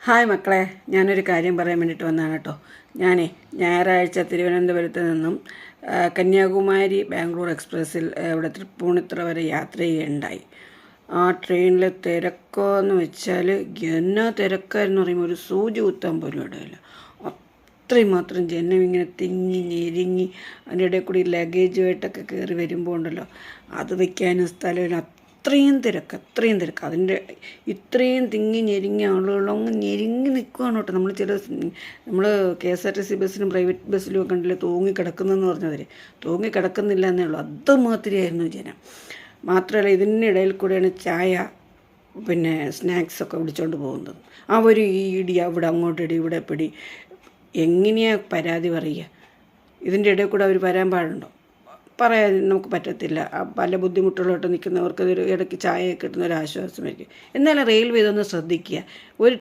Hi മക്കളെ, ഞാനൊരു കാര്യം പറയാൻ വേണ്ടിയിട്ട് വന്നതാണ് കേട്ടോ. ഞായറാഴ്ച തിരുവനന്തപുരത്ത് നിന്നും കന്യാകുമാരി ബാംഗ്ലൂർ എക്സ്പ്രസ്സിൽ ഇവിടെ തൃപ്പൂണിത്തുറ വരെ യാത്ര ചെയ്യുകയുണ്ടായി. ആ ട്രെയിനിലെ തിരക്കെന്ന് വെച്ചാൽ എന്നാ തിരക്കാരെന്ന് പറയുമ്പോൾ ഒരു സൂചി കുത്താൻ പോലും ഇടയില്ല. അത്രയും മാത്രം ജനം ഇങ്ങനെ തിങ്ങി ഞെരുങ്ങി അതിൻ്റെ ഇടയിൽ കൂടി ലഗേജുമായിട്ടൊക്കെ കയറി വരുമ്പോൾ ഉണ്ടല്ലോ, അത് വയ്ക്കാനും സ്ഥലമില്ല. അത്രയും തിരക്ക്. അതിൻ്റെ ഇത്രയും തിങ്ങി ഞെരുങ്ങിയ ആളുകളങ്ങ് ഞെരുങ്ങി നിൽക്കുകയാണ് കേട്ടോ. നമ്മൾ KSRTC ബസ്സിനും പ്രൈവറ്റ് ബസ്സിലും ഒക്കെ ഉണ്ടല്ലോ തൂങ്ങിക്കിടക്കുന്നതെന്ന് പറഞ്ഞവർ തൂങ്ങിക്കിടക്കുന്നില്ല എന്നേ ഉള്ളൂ. അതുമാതിരിയായിരുന്നു ജനം. മാത്രമല്ല, ഇതിനിടയിൽ കൂടെയാണ് ചായ സ്നാക്സൊക്കെ പിടിച്ചുകൊണ്ട് പോകുന്നത്. അവർ ഈ ഇടി അവിടെ അങ്ങോട്ടിടി ഇവിടെ പിടി. എങ്ങനെയാണ് പരാതി പറയുക? ഇതിൻ്റെ ഇടയിൽ കൂടെ അവർ വരാൻ പാടുണ്ടോ? പറയാൻ നമുക്ക് പറ്റത്തില്ല. പല ബുദ്ധിമുട്ടുകളോട്ട് നിൽക്കുന്നവർക്ക് ഇടയ്ക്ക് ചായയൊക്കെ കിട്ടുന്ന ഒരു ആശ്വാസമായിരിക്കും. എന്നാലും റെയിൽവേ ഇതൊന്ന് ശ്രദ്ധിക്കുക. ഒരു